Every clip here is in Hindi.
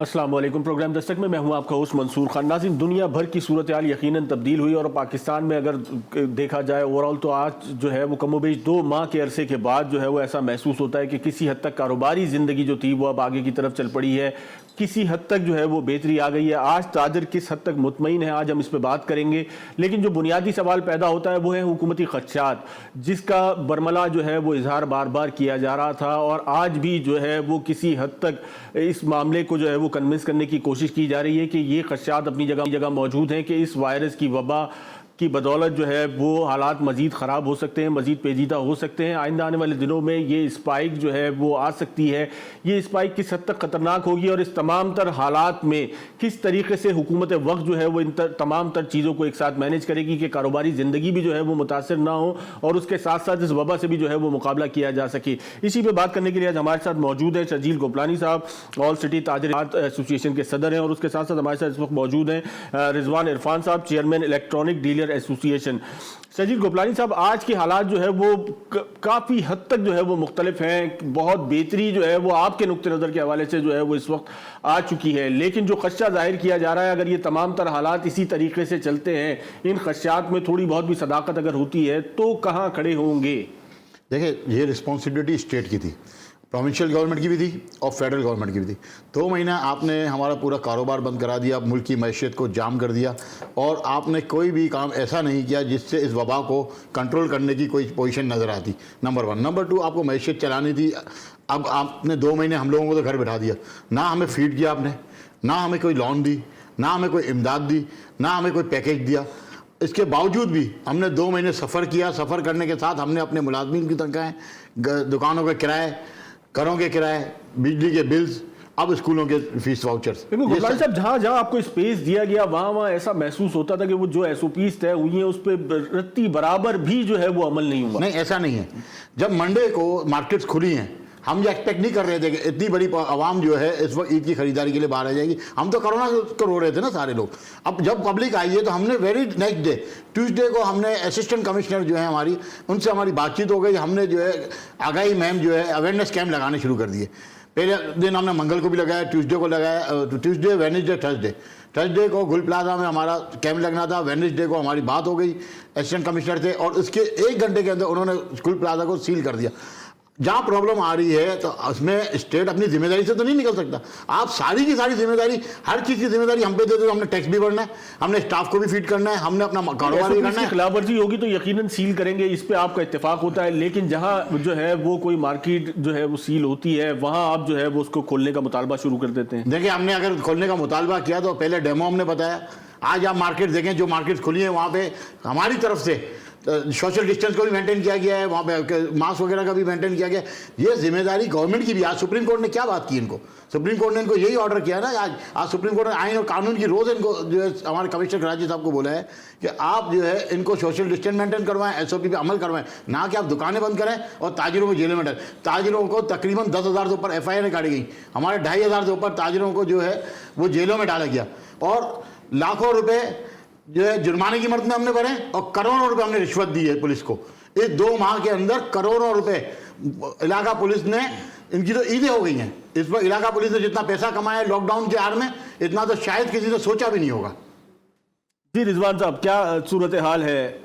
अस्सलाम वालेकुम। प्रोग्राम दस्तक में मैं हूं आपका होस्ट मंसूर खान। नाज़रीन, दुनिया भर की सूरत हाल यकीनन तब्दील हुई और पाकिस्तान में अगर देखा जाए ओवरऑल तो आज जो है वो कमोबेश 2 माह के अरसे के बाद जो है वो ऐसा महसूस होता है कि किसी हद तक कारोबारी ज़िंदगी जो थी वो अब आगे की तरफ चल पड़ी है, किसी हद तक जो है वो बेहतरी आ गई है। आज ताजर किस हद तक मुतमईन है, आज हम इस पर बात करेंगे। लेकिन जो बुनियादी सवाल पैदा होता है वो है हुकूमती खदशात, जिसका बरमला जो है वो इजहार बार बार किया जा रहा था और आज भी जो है वो किसी हद तक इस मामले को जो है वो कन्विंस करने की कोशिश की जा रही है कि ये खदशात अपनी जगह मौजूद हैं कि इस वायरस की वबा की बदौलत जो है वो हालात मज़ीद ख़राब हो सकते हैं, मज़ीद पेचीदा हो सकते हैं। आइंदा आने वाले दिनों में ये स्पाइक जो है वो आ सकती है। ये स्पाइक किस हद तक ख़तरनाक होगी और इस तमाम तर हालात में किस तरीके से हुकूमत वक्त जो है वो इन तमाम तर चीज़ों को एक साथ मैनेज करेगी कि कारोबारी ज़िंदगी भी जो है वो मुतासर ना हो और उसके साथ साथ इस वबा से भी जो है वो मुकाबला किया जा सके। इसी पर बात करने के लिए आज हमारे साथ मौजूद है शजील गोपलानी साहब, ऑल सिटी ताजरात एसोसिएशन के सदर हैं, और उसके साथ साथ हमारे साथ इस वक्त मौजूद हैं Rizwan Irfan sahab, chairman electronic dealer association. Shajeel Goplani sahab, आज के हालात जो है वो काफ़ी हद तक जो है वो मुख्तलिफ हैं। बहुत बेहतरी जो है वो आपके नुक्ते नज़र के हवाले से जो है वो इस वक्त आ चुकी है, लेकिन जो खदशा जाहिर किया जा रहा है अगर ये तमाम तर हालात इसी तरीके से चलते हैं, इन खदशात में थोड़ी बहुत भी सदाकत अगर होती है तो कहाँ खड़े होंगे? देखिए, ये रिस्पॉन्सिबिलिटी स्टेट की थी, प्रोविंशियल गवर्नमेंट की भी थी और फेडरल गवर्नमेंट की भी थी। 2 महीना आपने हमारा पूरा कारोबार बंद करा दिया, मुल्क की मैशियत को जाम कर दिया और आपने कोई भी काम ऐसा नहीं किया जिससे इस वबा को कंट्रोल करने की कोई पोजीशन नज़र आती। नंबर 1। नंबर 2, आपको मैशियत चलानी थी। अब आपने 2 महीने हम लोगों को तो घर बिठा दिया, ना हमें फीड किया आपने, ना हमें कोई लोन दी, ना हमें कोई इमदाद दी, ना हमें कोई पैकेज दिया। इसके बावजूद भी हमने 2 महीने सफ़र किया। सफ़र करने के साथ हमने अपने मुलाजमीन की तनख्वाहें, दुकानों के किराए, घरों के किराए, बिजली के बिल्स, अब स्कूलों के फीस वाउचर्स। गुलानी साहब, जहाँ जहाँ आपको स्पेस दिया गया वहाँ ऐसा महसूस होता था कि वो जो एसओपीज तय हुई हैं उस पर रत्ती बराबर भी जो है वो अमल नहीं हुआ। नहीं, ऐसा नहीं है। जब मंडे को मार्केट्स खुली हैं, हम ये एक्सपेक्ट नहीं कर रहे थे कि इतनी बड़ी आवाम जो है इस वक्त ईद की खरीदारी के लिए बाहर आ जाएगी। हम तो कोरोना को रो रहे थे ना सारे लोग। अब जब पब्लिक आई है तो हमने वेरी नेक्स्ट डे ट्यूसडे को हमने असिस्टेंट कमिश्नर जो है हमारी, उनसे हमारी बातचीत हो गई। हमने जो है आगाही मैम जो है अवेयरनेस कैंप लगाने शुरू कर दिए। पहले दिन हमने मंगल को भी लगाया, ट्यूसडे को लगाया, ट्यूसडे, वेडनेसडे, थर्सडे को गुल प्लाजा में हमारा कैंप लगना था। वेडनेसडे को हमारी बात हो गई असिस्टेंट कमिश्नर से और उसके 1 घंटे के अंदर उन्होंने गुल प्लाजा को सील कर दिया। जहाँ प्रॉब्लम आ रही है तो उसमें स्टेट अपनी जिम्मेदारी से तो नहीं निकल सकता। आप सारी की सारी जिम्मेदारी, हर चीज़ की जिम्मेदारी हम पे दे दो। तो हमने टैक्स भी भरना है, हमने स्टाफ को भी फीड करना है, हमने अपना कारोबार भी करना है। खिलाफवर्जी होगी तो यकीनन सील करेंगे, इस पे आपका इत्तेफाक होता है। लेकिन जहाँ जो है वो कोई मार्केट जो है वो सील होती है वहाँ आप जो है वो उसको खोलने का मुतालबा शुरू कर देते हैं। देखिए, हमने अगर खोलने का मुतालबा किया तो पहले डेमो हमने बताया। आज आप मार्केट देखें, जो मार्केट खुली है वहाँ पे हमारी तरफ से सोशल डिस्टेंस को भी मेंटेन किया गया है, वहाँ पे मास्क वगैरह का भी मेंटेन किया गया है। ये जिम्मेदारी गवर्नमेंट की भी। आज सुप्रीम कोर्ट ने क्या बात की इनको? सुप्रीम कोर्ट ने इनको यही ऑर्डर किया ना। आज सुप्रीम कोर्ट ने आइन और कानून की रोज़ इनको जो है हमारे कमिश्नर कराची साहब को बोला है कि आप जो है इनको सोशल डिस्टेंस मेंटेन करवाएं, SOP पे अमल करवाएं, ना कि आप दुकानें बंद करें और ताजिरों को जेलों में डालें। ताजिरों को तकरीबन 10,000 से ऊपर FIR काटी गई, हमारे 2,500 से ऊपर ताजिरों को जो है वो जेलों में डाला गया और लाखों रुपए जो है जुर्माने की मद में हमने भरे और करोड़ों रुपए हमने रिश्वत दी है पुलिस को। इस 2 माह के अंदर करोड़ों रुपए इलाका पुलिस ने, इनकी तो ईदें हो गई हैं। इस पर इलाका पुलिस ने जितना पैसा कमाया लॉकडाउन के आड़ में, इतना तो शायद किसी ने सोचा भी नहीं होगा। जी रिजवान साहब, क्या सूरत हाल है?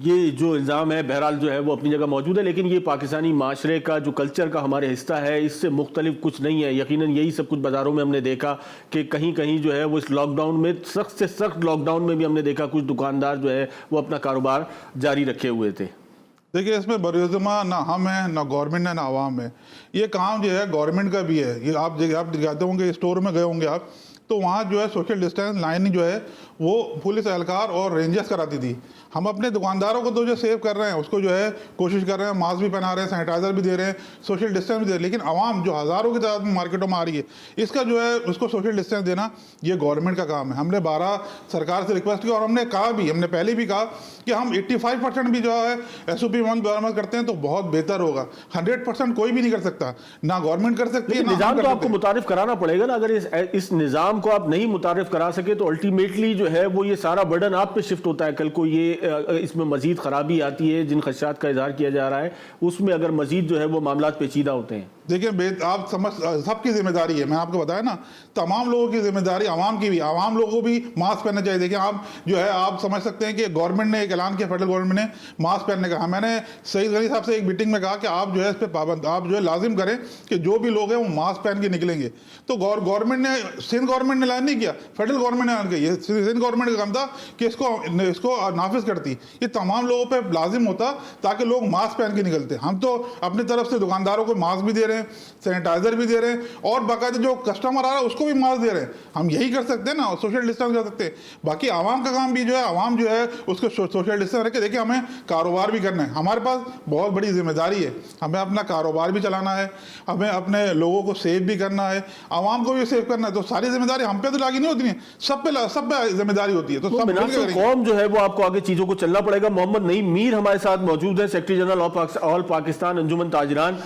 ये जो इल्ज़ाम है बहरहाल जो है वो अपनी जगह मौजूद है, लेकिन ये पाकिस्तानी माशरे का जो कल्चर का हमारे हिस्सा है, इससे मुख्तलिफ कुछ नहीं है। यकीनन यही सब कुछ बाज़ारों में हमने देखा कि कहीं कहीं जो है वो इस लॉकडाउन में, सख्त से सख्त लॉकडाउन में भी हमने देखा कुछ दुकानदार जो है वो अपना कारोबार जारी रखे हुए थे। देखिए, इसमें बरज़मा ना हम हैं, ना गवर्नमेंट है, ना आवाम है। ये काम जो है गवर्नमेंट का भी है। ये आप दिखाते होंगे, स्टोर में गए होंगे आप, तो वहाँ जो है सोशल डिस्टेंस लाइनिंग जो है वो पुलिस एहलकार और रेंजर्स कराती थी। हम अपने दुकानदारों को तो जो सेव कर रहे हैं उसको जो है कोशिश कर रहे हैं, मास्क भी पहना रहे हैं, सैनिटाइजर भी दे रहे हैं, सोशल डिस्टेंस भी दे रहे हैं। लेकिन आवाम जो हज़ारों की तादाद में मार्केटों में आ रही है, इसका जो है उसको सोशल डिस्टेंस देना ये गवर्नमेंट का काम है। हमने 12 सरकार से रिक्वेस्ट की और हमने कहा भी, हमने पहले भी कहा कि हम 85% भी जो है SOP बरामद करते हैं तो बहुत बेहतर होगा। 100% कोई भी नहीं कर सकता, ना गवर्नमेंट कर सकती है, ना निज़ाम तो आपको मुतारिफ कराना पड़ेगा ना। अगर इस निज़ाम को आप नहीं मुतारिफ करा सके तो अल्टीमेटली जो है वो ये सारा बर्डन आप पे शिफ्ट होता है। कल को ये इसमें मजीद खराबी आती है, जिन खदशात का इजहार किया जा रहा है उसमें अगर मजीद जो है वो मामला पेचीदा होते हैं। देखिए आप समझ, सबकी जिम्मेदारी है, मैंने आपको बताया ना, तमाम लोगों की जिम्मेदारी, आवाम की भी, आवाम लोगों को भी मास्क पहनना चाहिए। देखिए आप जो है, आप समझ सकते हैं कि गवर्नमेंट ने एक ऐलान किया, फेडरल गवर्नमेंट ने मास्क पहनने का। मैंने सईद गनी साहब से एक मीटिंग में कहा कि आप जो है इस पर पाबंद, आप जो है लाजिम करें कि जो भी लोग हैं वो मास्क पहन के निकलेंगे। तो गवर्नमेंट ने, सिंध गवर्नमेंट ने ऐलान नहीं किया, फेडरल गवर्नमेंट ने ऐलान किया। सिंध गवर्नमेंट का काम था कि इसको नाफिज करती, ये तमाम लोगों पर लाजिम होता ताकि लोग मास्क पहन के निकलते। हम तो अपनी तरफ से दुकानदारों को मास्क भी दे रहे हैं, सैनिटाइजर भी दे रहे हैं, और बाकायदा जो कस्टमर आ रहा है उसको भी मास्क दे रहे हैं। हम यही कर सकते हैं ना, सोशल डिस्टेंस कर सकते हैं। बाकी आवाम का काम भी जो है, आवाम जो है उसको सोशल डिस्टेंस रख के, देखिए हमें कारोबार भी करना है, हमारे पास बहुत बड़ी जिम्मेदारी है, हमें अपना कारोबार भी चलाना है, हमें अपने लोगों को सेव भी करना है, आवाम को भी सेव करना है। तो सारी जिम्मेदारी हम पे तो लागी नहीं होती है, सब पे जिम्मेदारी होती है। तो सब मिनासिर कौम जो है वो आपको आगे चीजों को चलना पड़ेगा। मोहम्मद नईम मीर हमारे साथ मौजूद है, सेक्रेटरी जनरल ऑल पाकिस्तान अंजुमन ताजरान।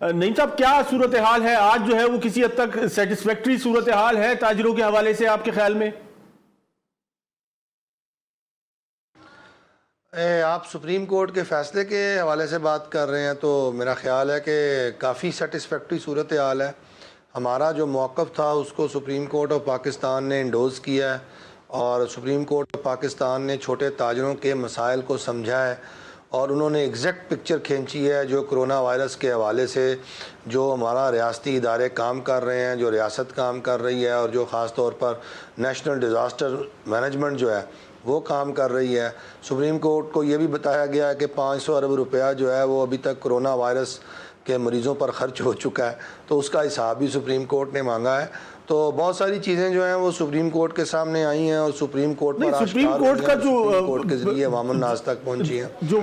नईम साहब, क्या सूरत हाल है आज जो है वो किसी हद तक सेटिस्फैक्ट्री सूरत हाल है ताजिरों के हवाले से आपके ख्याल में? आप सुप्रीम कोर्ट के फैसले के हवाले से बात कर रहे हैं तो मेरा ख्याल है कि काफ़ी सेटिस्फैक्ट्री सूरत हाल है। हमारा जो मौक़िफ़ था उसको सुप्रीम कोर्ट ऑफ पाकिस्तान ने इंडोज़ किया है, और सुप्रीम कोर्ट ऑफ पाकिस्तान ने छोटे ताजरों के मसाइल को समझा है, और उन्होंने एग्जैक्ट पिक्चर खींची है जो कोरोना वायरस के हवाले से जो हमारा रियासती इदारे काम कर रहे हैं, जो रियासत काम कर रही है, और जो ख़ास तौर पर नेशनल डिज़ास्टर मैनेजमेंट जो है वो काम कर रही है। सुप्रीम कोर्ट को ये भी बताया गया है कि 500 अरब रुपया जो है वो अभी तक कोरोना वायरस के मरीज़ों पर ख़र्च हो चुका है, तो उसका हिसाब भी सुप्रीम कोर्ट ने मांगा है। तो बहुत सारी चीज़ें जो हैं वो सुप्रीम कोर्ट के सामने आई हैं, और सुप्रीम कोर्ट पर सुप्रीम कोर्ट का जो कोर्ट के जरिए अवामुन नाज़ तक पहुंची है, जो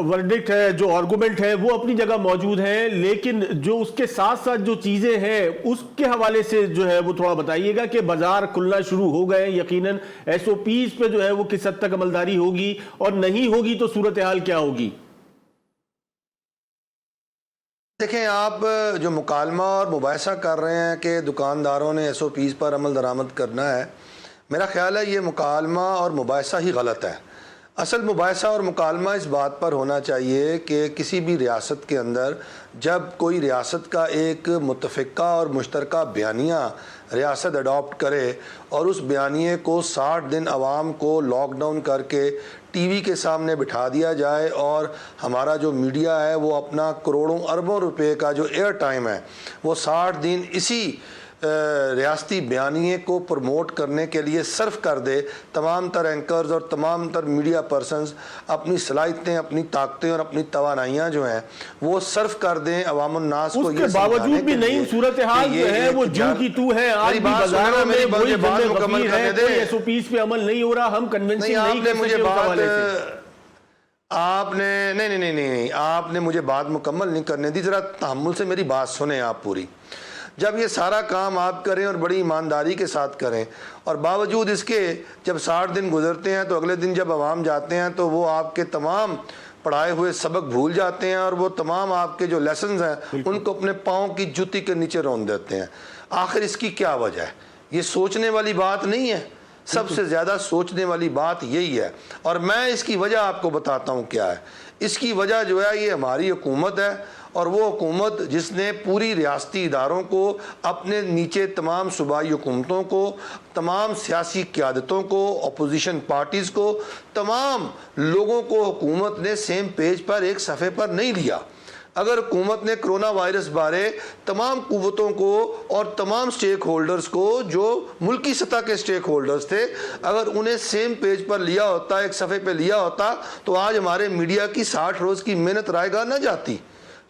वर्डिक्ट है, जो आर्गूमेंट है वो अपनी जगह मौजूद है, लेकिन जो उसके साथ साथ जो चीजें हैं उसके हवाले से जो है वो थोड़ा बताइएगा कि बाजार खुलना शुरू हो गए, यकीनन SOPs पे जो है वो किस हद तक अमलदारी होगी, और नहीं होगी तो सूरत हाल क्या होगी? देखें, आप जो मुकालमा और मुबाहिसा कर रहे हैं कि दुकानदारों ने SOPs पर अमल दरामद करना है, मेरा ख्याल है ये मुकालमा और मुबाहिसा ही गलत है। असल मुबाहिसा और मुकालमा इस बात पर होना चाहिए कि किसी भी रियासत के अंदर जब कोई रियासत का एक मुतफ़िका और मुश्तरका बयानिया रियासत अडॉप्ट करे और उस बयानिए को 60 दिन आवाम को लॉकडाउन करके टीवी के सामने बिठा दिया जाए, और हमारा जो मीडिया है वो अपना करोड़ों अरबों रुपए का जो एयर टाइम है वो 60 दिन इसी रियासती बयानिए को प्रमोट करने के लिए सर्फ कर दे। तमाम तर एंकर्स और तमाम तर मीडिया पर्सनस अपनी सलाहियतें, अपनी ताकतें और अपनी तवानाइयाँ जो हैं वो सर्फ कर दें अवामुन नास को। उसके बावजूद भी नहीं, सूरत हाल जो है वो जू की तू है। आज भी बाजारों में वही जंदे गफीर है, कोई SOPs पे अमल नहीं हो रहा, हम कन्विंसिंग नहीं कर सके उस हवाले से। आपने नहीं, आपने मुझे बात मुकम्मल नहीं करने दी, ज़रा तहम्मुल से मेरी बात सुने आप पूरी। जब ये सारा काम आप करें और बड़ी ईमानदारी के साथ करें, और बावजूद इसके जब 60 दिन गुजरते हैं तो अगले दिन जब आवाम जाते हैं तो वो आपके तमाम पढ़ाए हुए सबक भूल जाते हैं, और वो तमाम आपके जो लेसन्स हैं उनको अपने पाँव की जूती के नीचे रौंद देते हैं। आखिर इसकी क्या वजह है? ये सोचने वाली बात नहीं है, सबसे ज़्यादा सोचने वाली बात यही है, और मैं इसकी वजह आपको बताता हूँ क्या है। इसकी वजह जो है ये हमारी हुकूमत है, और वो हुकूमत जिसने पूरी रियासती इदारों को अपने नीचे तमाम सूबाई हुकूमतों को, तमाम सियासी क़यादतों को, अपोजिशन पार्टीज़ को, तमाम लोगों को हुकूमत ने सेम पेज पर एक सफ़े पर नहीं लिया। अगर हुकूमत ने कोरोना वायरस बारे तमाम कुव्वतों को और तमाम स्टेक होल्डर्स को, जो मुल्की सतह के स्टेक होल्डर्स थे, अगर उन्हें सेम पेज पर लिया होता, एक सफ़े पर लिया होता, तो आज हमारे मीडिया की 60 रोज़ की मेहनत रायगा न जाती।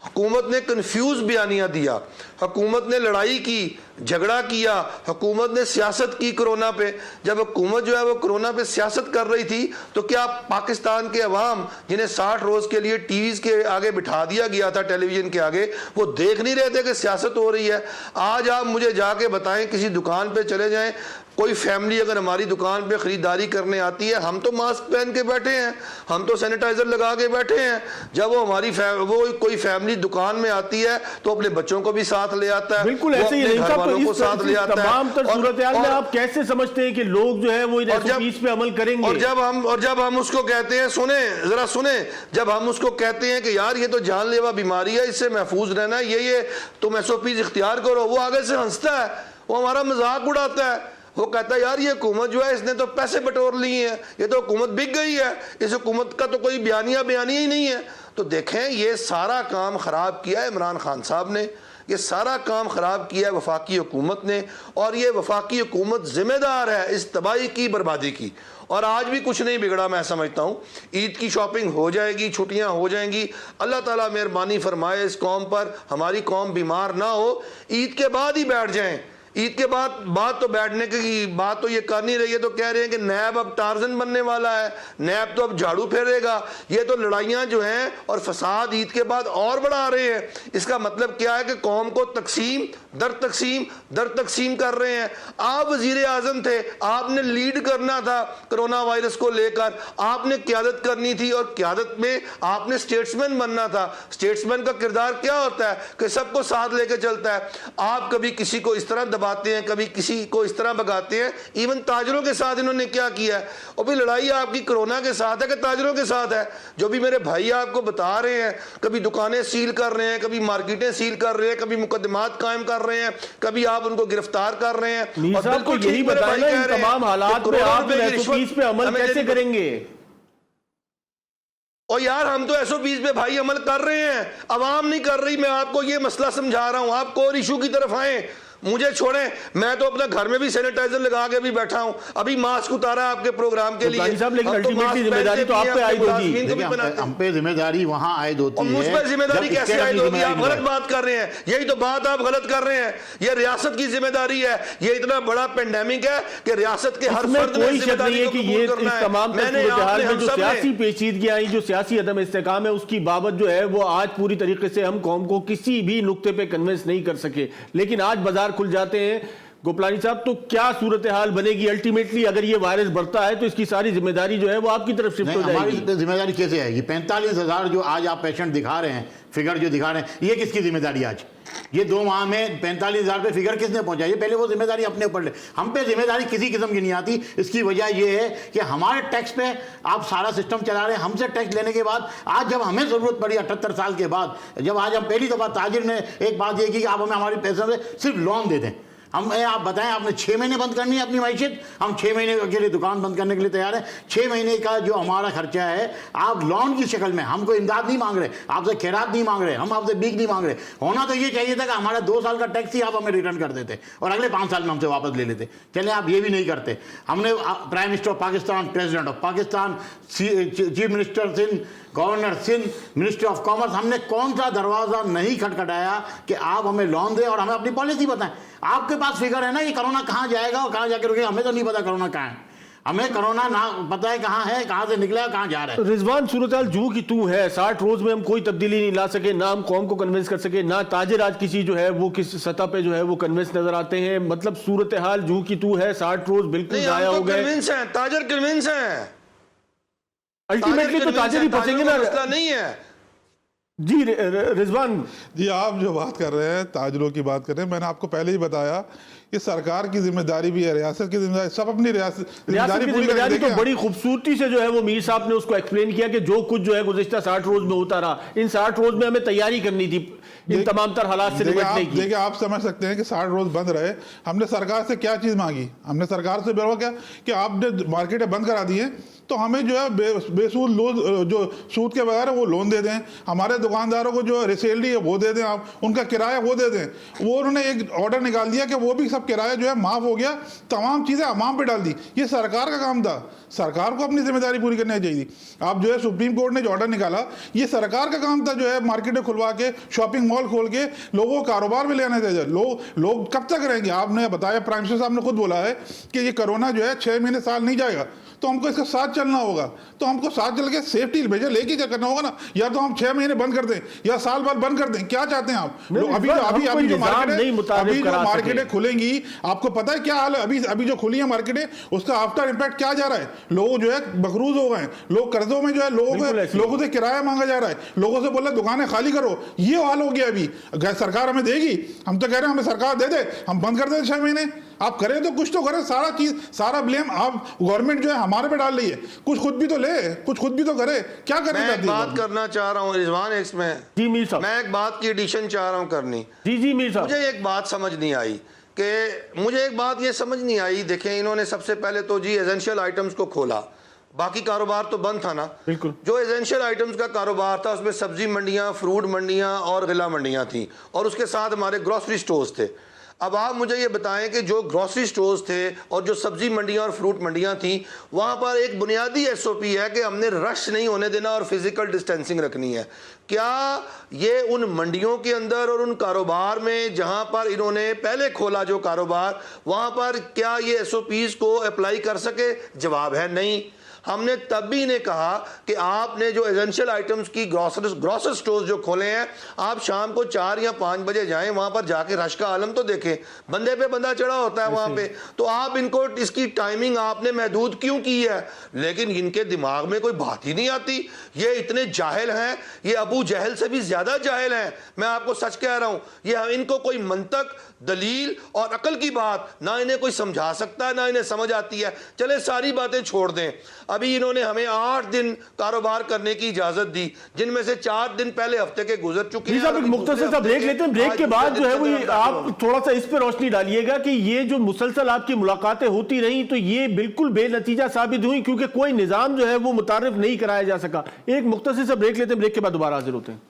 हुकूमत ने कन्फ्यूज़ बयानिया दिया, हुकूमत ने लड़ाई की, झगड़ा किया, हुकूमत ने सियासत की कोरोना पे। जब हुकूमत जो है वो कोरोना पे सियासत कर रही थी तो क्या पाकिस्तान के अवाम जिन्हें 60 रोज़ के लिए टीवीज़ के आगे बिठा दिया गया था, टेलीविज़न के आगे, वो देख नहीं रहे थे कि सियासत हो रही है? आज आप मुझे जाके बताएं, किसी दुकान पे चले जाएं, कोई फैमिली अगर हमारी दुकान पे ख़रीदारी करने आती है, हम तो मास्क पहन के बैठे हैं, हम तो सैनिटाइज़र लगा के बैठे हैं। जब वो कोई फैमिली दुकान में आती है तो अपने बच्चों को भी साथ ले आता है। बिल्कुल ऐसे ही नहीं, वालों को इस साथ ले आता है। तमाम तर सूरत-ए-हाल में आप कैसे समझते हैं कि लोग जो है वो इन SOPs पे अमल करेंगे? और जब हम उसको कहते हैं, जरा सुने, जब हम उसको कहते हैं कि यार ये तो जानलेवा बीमारी है, इससे महफूज रहना है, ये तुम SOPs इख्तियार करो, वो आगे से हंसता है, वो हमारा मजाक उड़ाता है, वो कहता है यार ये हुकूमत जो है इसने तो पैसे बटोर लिए हैं, ये तो हुकूमत बिक गई है, इस हुकूमत का तो कोई बयानिया ही नहीं है। तो देखें, ये सारा काम ख़राब किया है इमरान खान साहब ने, ये सारा काम ख़राब किया है वफाकी हुकूमत ने, और ये वफाकी हुकूमत ज़िम्मेदार है इस तबाही की, बर्बादी की। और आज भी कुछ नहीं बिगड़ा, मैं समझता हूँ। ईद की शॉपिंग हो जाएगी, छुट्टियाँ हो जाएंगी, अल्लाह ताला मेहरबानी फरमाए इस कौम पर, हमारी कौम बीमार ना हो, ईद के बाद ही बैठ जाएँ। ईद के बाद बात तो बैठने की बात तो ये कर नहीं रही है, तो कह रहे हैं कि नैब अब टार्जन बनने वाला है, नैब तो अब झाड़ू फेरेगा। ये तो लड़ाइयाँ जो हैं और फसाद ईद के बाद और बढ़ा रहे हैं। इसका मतलब क्या है कि कौम को तकसीम दर तकसीम कर रहे हैं। आप वजीर आजम थे, आपने लीड करना था कोरोना वायरस को लेकर, आपने क़यादत करनी थी, और क़यादत में आपने स्टेट्समैन बनना था। स्टेट्समैन का किरदार क्या होता है कि सबको साथ लेकर चलता है। आप कभी किसी को इस तरह दबाते हैं, कभी किसी को इस तरह भगाते हैं। इवन ताजरों के साथ इन्होंने क्या किया है, और भी लड़ाई आपकी कोरोना के साथ है कि ताजरों के साथ है। जो भी मेरे भाई आपको बता रहे हैं, कभी दुकानें सील कर रहे हैं, कभी मार्केटें सील कर रहे हैं, कभी मुकदमात कायम कर रहे हैं, कभी आप उनको गिरफ्तार कर रहे हैं। और बिल्कुल यही बताया ना, इन तमाम हालात में आप SOPs पे अमल कैसे करेंगे? और यार हम तो SOPs पे भाई अमल कर रहे हैं, अवाम नहीं कर रही। मैं आपको ये मसला समझा रहा हूं, आप कोर इशू की तरफ आए, मुझे छोड़ें। मैं तो अपने घर में भी सैनिटाइजर लगा के भी बैठा हूं, अभी मास्क उतारा आपके प्रोग्राम के लिए। साहब, लेकिन अल्टीमेटली जिम्मेदारी तो आप पे आयद होगी। हम पे जिम्मेदारी वहां आयद होती है। मुझ पर जिम्मेदारी कैसे आयद होगी? आप गलत बात कर रहे हैं, यही तो बात आप गलत कर रहे हैं। ये रियासत की जिम्मेदारी है, ये इतना बड़ा पेंडेमिक है कि रियासत के हर फर्द ने जिम्मेदारी को कबूल करना है। तमाम सूरत-ए-हाल में जो सियासी पेचीदगियां आई, जो सियासी अदम इस्तेकाम है, उसकी बाबत जो है वो आज पूरी तरीके से हम कौम को किसी भी नुक्ते पे कन्विंस नहीं कर सके। लेकिन आज बाजार खुल जाते हैं। गोपलानी साहब, तो क्या सूरत-ए-हाल बनेगी अल्टीमेटली? अगर ये वायरस बढ़ता है तो इसकी सारी जिम्मेदारी जो है वो आपकी तरफ शिफ्ट हो जाएगी। हमारी जिम्मेदारी कैसे आएगी? 45,000 जो आज आप पेशेंट दिखा रहे हैं, फिगर जो दिखा रहे हैं, ये किसकी जिम्मेदारी? आज ये 2 माह में 45,000 पे फिगर किसने पहुंचाई? पहले वो जिम्मेदारी अपने ऊपर ले। हम पे जिम्मेदारी किसी किस्म की नहीं आती। इसकी वजह ये है कि हमारे टैक्स पे आप सारा सिस्टम चला रहे हैं। हमसे टैक्स लेने के बाद आज जब हमें ज़रूरत पड़ी 78 साल के बाद, जब आज हम पहली दफ़ा ताजिर ने एक बात ये की कि आप हमें हमारे पैसे से सिर्फ लोन दे दें। आप बताएं, आपने 6 महीने बंद करनी है अपनी मैशियत, हम 6 महीने के लिए दुकान बंद करने के लिए तैयार हैं। 6 महीने का जो हमारा खर्चा है, आप लोन की शक्ल में, हमको इमदाद नहीं मांग रहे, आपसे खैरात नहीं मांग रहे, हम आपसे भीख नहीं मांग रहे। होना तो ये चाहिए था कि हमारा 2 साल का टैक्स ही आप हमें रिटर्न कर देते और अगले 5 साल में हमसे वापस ले लेते। चले, आप ये भी नहीं करते। हमने prime minister of Pakistan, president of Pakistan, chief minister Sindh, governor Sindh, ministry of commerce, हमने कौन सा दरवाज़ा नहीं खटखटाया कि आप हमें लोन दें और हमें अपनी पॉलिसी बताएं। आपके पास फिगर है ना, ये कोरोना कहाँ जाएगा और कहाँ जाके रुकेगा? हमें तो नहीं पता कोरोना कहाँ है, हमें कोरोना ना पता है कहाँ है, कहाँ से निकला, कहाँ जा रहा है। रिजवान, सूरत-ए-हाल जू की तू है। 60 रोज में हम कोई तब्दीली नहीं ला सके, ना हम कौम को कन्विंस कर सके, ना ताजिर आज किसी जो है वो किस सतह पे जो है वो कन्विंस नजर आते हैं। मतलब सूरत-ए-हाल जू की तू है, 60 रोज बिल्कुल जाया हो गए। ताजिर कन्विंस है, अल्टीमेटली तो ताजिर ही फंसेंगे ना। मसला नहीं है जी रिजवान जी, आप जो बात कर रहे हैं, ताजरों की बात कर रहे हैं, मैंने आपको पहले ही बताया कि सरकार की जिम्मेदारी भी है, रियासत की जिम्मेदारी, सब अपनी रियासत की जिम्मेदारी तो बड़ी खूबसूरती से जो है वो मीर साहब ने उसको एक्सप्लेन किया कि जो कुछ जो है गुज़िश्ता 60 रोज में होता रहा, इन 60 रोज में हमें तैयारी करनी थी इन तमाम तर हालात से निपटने की। देखिए, आप समझ सकते हैं कि 60 रोज बंद रहे। हमने सरकार से क्या चीज़ मांगी? हमने सरकार से बोला क्या कि आपने मार्केटें बंद करा दी हैं, तो हमें जो है बेसूद लोन, जो सूद के बगैर वो लोन दे दें, हमारे दुकानदारों को जो रिसेलरी है वो दे दें, आप उनका किराया वो दे दें। वो उन्होंने एक ऑर्डर निकाल दिया कि वो भी सब किराया जो है माफ़ हो गया, तमाम चीज़ें अवाम पे डाल दी। ये सरकार का काम था, सरकार को अपनी जिम्मेदारी पूरी करनी चाहिए। आप जो है सुप्रीम कोर्ट ने जो ऑर्डर निकाला, ये सरकार का काम था, जो है मार्केटें खुलवा के, शॉपिंग मॉल खोल के लोगों को कारोबार में ले आने चाहिए। लोग कब तक रहेंगे? आपने बताया, प्राइम मिनिस्टर साहब ने खुद बोला है कि ये कोरोना जो है 6 महीने साल नहीं जाएगा, तो हमको इसके साथ चलना होगा। तो हमको साथ चल के सेफ्टी मेजर लेके क्या करना होगा ना, या तो हम 6 महीने बंद कर दें या साल भर बंद कर दें। क्या चाहते हैं आप? अभी जो मार्केटें खुलेंगी, थी, आपको पता है क्या हाल है? अभी अभी जो खुली है मार्केटें, उसका आफ्टर इम्पैक्ट क्या जा रहा है? लोग जो है मकरूज हो गए, लोग कर्जों में जो है, लोगों से किराया मांगा जा रहा है, लोगों से बोला दुकानें खाली करो, ये हाल हो गया। अभी सरकार हमें देगी, हम तो कह रहे हैं हमें सरकार दे दे, हम बंद कर दें 6 महीने। आप करें तो कुछ तो करें, सारा ब्लेम आप गवर्नमेंट जो है हमारे पे डाल रही है। कुछ खुद भी तो ले, कुछ खुद भी तो करे। क्या करें? मैं एक बात करना चाह रहा हूँ रिजवान एक्स में। जी मीर साहब, मैं एक बात की एडिशन चाह रहा हूँ करनी। जी मीर साहब, मुझे एक बात समझ नहीं आई कि मुझे एक बात ये समझ नहीं आई। देखें, इन्होंने सबसे पहले तो जी एसेंशियल आइटम्स को खोला, बाकी कारोबार तो बंद था ना। बिल्कुल। जो एसेंशियल आइटम्स का कारोबार था उसमें सब्जी मंडियां, फ्रूट मंडियां और गिला मंडियां थी, और उसके साथ हमारे ग्रोसरी स्टोर्स थे। अब आप मुझे ये बताएं कि जो ग्रोसरी स्टोर्स थे और जो सब्जी मंडियां और फ्रूट मंडियां थी, वहाँ पर एक बुनियादी एसओपी है कि हमने रश नहीं होने देना और फिजिकल डिस्टेंसिंग रखनी है। क्या ये उन मंडियों के अंदर और उन कारोबार में जहाँ पर इन्होंने पहले खोला जो कारोबार, वहाँ पर क्या ये एसओपीज़ को अप्लाई कर सके? जवाब है नहीं। हमने तब भी इन्हें कहा कि आपने जो एसेंशियल आइटम्स की ग्रोसरी स्टोर्स जो खोले हैं, आप शाम को 4 या 5 बजे जाएं, वहां पर जाके रश का आलम तो देखें। बंदे पे बंदा चढ़ा होता है वहां पे, तो आप इनको इसकी टाइमिंग आपने महदूद क्यों की है? लेकिन इनके दिमाग में कोई बात ही नहीं आती। ये इतने जाहिल हैं, ये अबू जहल से भी ज्यादा जाहिल हैं। मैं आपको सच कह रहा हूं, ये इनको कोई मंतक, दलील और अकल की बात ना इन्हें कोई समझा सकता है, ना इन्हें समझ आती है। चले सारी बातें छोड़ दें। अभी इन्होंने हमें 8 दिन कारोबार करने की इजाजत दी, जिनमें से 4 दिन पहले हफ्ते के गुजर चुके हैं। एक मुख्तसर सा ब्रेक लेते हैं। ब्रेक के बाद जो है वो आप थोड़ा सा इस पे रोशनी डालिएगा कि ये जो मुसलसल आपकी मुलाकातें होती रही, तो ये बिल्कुल बेनतीजा साबित हुई, क्योंकि कोई निजाम जो है वो मुतारिफ नहीं कराया जा सका। एक मुख्तसर सा ब्रेक लेते हैं, ब्रेक के बाद दोबारा हाजिर होते हैं।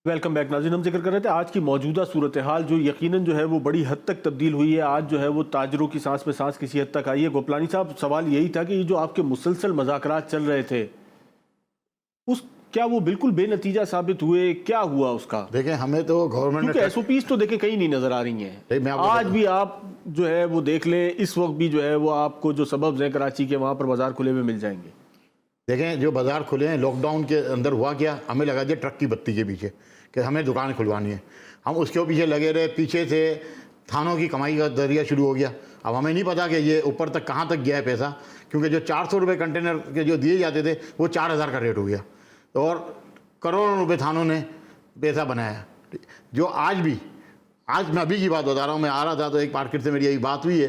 वेलकम बैक नाज़रीन। हम जिक्र कर रहे थे आज की मौजूदा सूरत हाल, जो यकीनन जो है वो बड़ी हद तक तब्दील हुई है। आज जो है वो ताजरों की सांस में सांस किसी हद तक आई है। गोपलानी साहब, सवाल यही था कि ये जो आपके मुसलसल मज़ाकरात चल रहे थे, क्या वो बिल्कुल बेनतीजा साबित हुए? क्या हुआ उसका? देखें, हमें तो गवर्नमेंट क्योंकि एसओपीज तो देखें कहीं नहीं नजर आ रही हैं। आज भी आप जो है वो देख लें, इस वक्त भी जो है वो आपको जो सबब है कराची के, वहाँ पर बाजार खुले हुए मिल जाएंगे। देखें, जो बाजार खुले हैं, लॉकडाउन के अंदर हुआ क्या, हमें लगा दिया ट्रक की बत्ती के पीछे कि हमें दुकान खुलवानी है। हम उसके पीछे लगे रहे, पीछे से थानों की कमाई का दरिया शुरू हो गया। अब हमें नहीं पता कि ये ऊपर तक कहाँ तक गया है पैसा, क्योंकि जो 400 रुपये कंटेनर के जो दिए जाते थे वो 4000 का रेट हो गया, और करोड़ों रुपए थानों ने पैसा बनाया। जो आज मैं अभी की बात बता रहा हूँ, मैं आ रहा था तो एक मार्केट से मेरी यही बात हुई है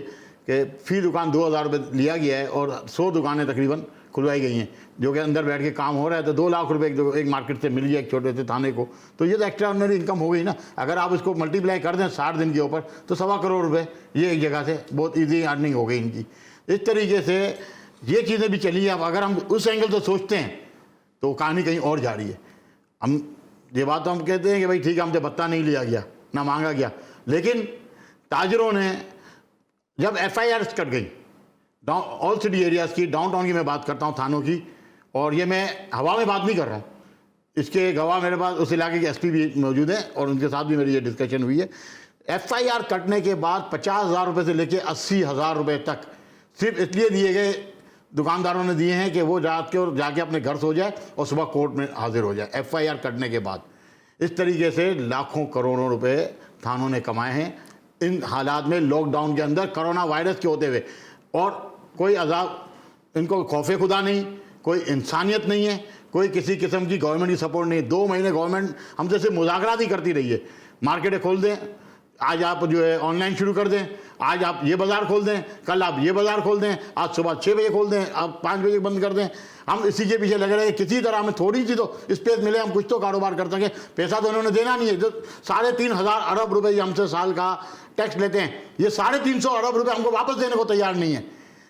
कि फी दुकान 2000 रुपये लिया गया है और 100 दुकानें तकरीबन खुलवाई गई हैं, जो कि अंदर बैठ के काम हो रहा है। तो 2 लाख रुपए एक मार्केट से मिल गया एक छोटे से थाने को, तो ये तो एक्स्ट्राऑर्डिनरी इनकम हो गई ना। अगर आप इसको मल्टीप्लाई कर दें 60 दिन के ऊपर, तो 1.25 करोड़ रुपए ये एक जगह से बहुत ईजी अर्निंग हो गई इनकी। इस तरीके से ये चीज़ें भी चली हैं। अब अगर हम उस एंगल से सोचते हैं तो कहानी कहीं और जा रही है। हम ये बात तो हम कहते हैं कि भाई ठीक है, हमसे पत्ता नहीं लिया गया, ना मांगा गया, लेकिन ताजरों ने जब FIRs कट गई ऑल सिटी एरियाज़ की, डाउनटाउन की मैं बात करता हूँ, थानों की, और ये मैं हवा में बात नहीं कर रहा हूँ, इसके गवाह मेरे पास उस इलाके के SP भी मौजूद हैं और उनके साथ भी मेरी ये डिस्कशन हुई है। FIR कटने के बाद 50,000 रुपये से लेकर 80,000 रुपये तक सिर्फ इसलिए दिए गए, दुकानदारों ने दिए हैं कि वो रात के और जाके अपने घर सो जाए और सुबह कोर्ट में हाजिर हो जाए FIR कटने के बाद। इस तरीके से लाखों करोड़ों रुपए थानों ने कमाए हैं इन हालात में, लॉकडाउन के अंदर, कोरोना वायरस के होते हुए। और कोई अजाब, इनको खौफे खुदा नहीं, कोई इंसानियत नहीं है, कोई किसी किस्म की गवर्नमेंट की सपोर्ट नहीं। 2 महीने गवर्नमेंट हमसे सिर्फ मुज़ाकरात ही करती रही है। मार्केटें खोल दें, आज आप जो है ऑनलाइन शुरू कर दें, आज आप ये बाज़ार खोल दें, कल आप ये बाज़ार खोल दें, आज सुबह 6 बजे खोल दें, आप 5 बजे बंद कर दें। हम इसी के पीछे लगे रहे, किसी तरह हमें थोड़ी सी तो स्पेस मिले, हम कुछ तो कारोबार कर सकें। पैसा तो इन्होंने देना नहीं है। जो 3.5 अरब रुपए ये हमसे साल का टैक्स लेते हैं, ये 350 अरब रुपए हमको वापस देने को तैयार नहीं है।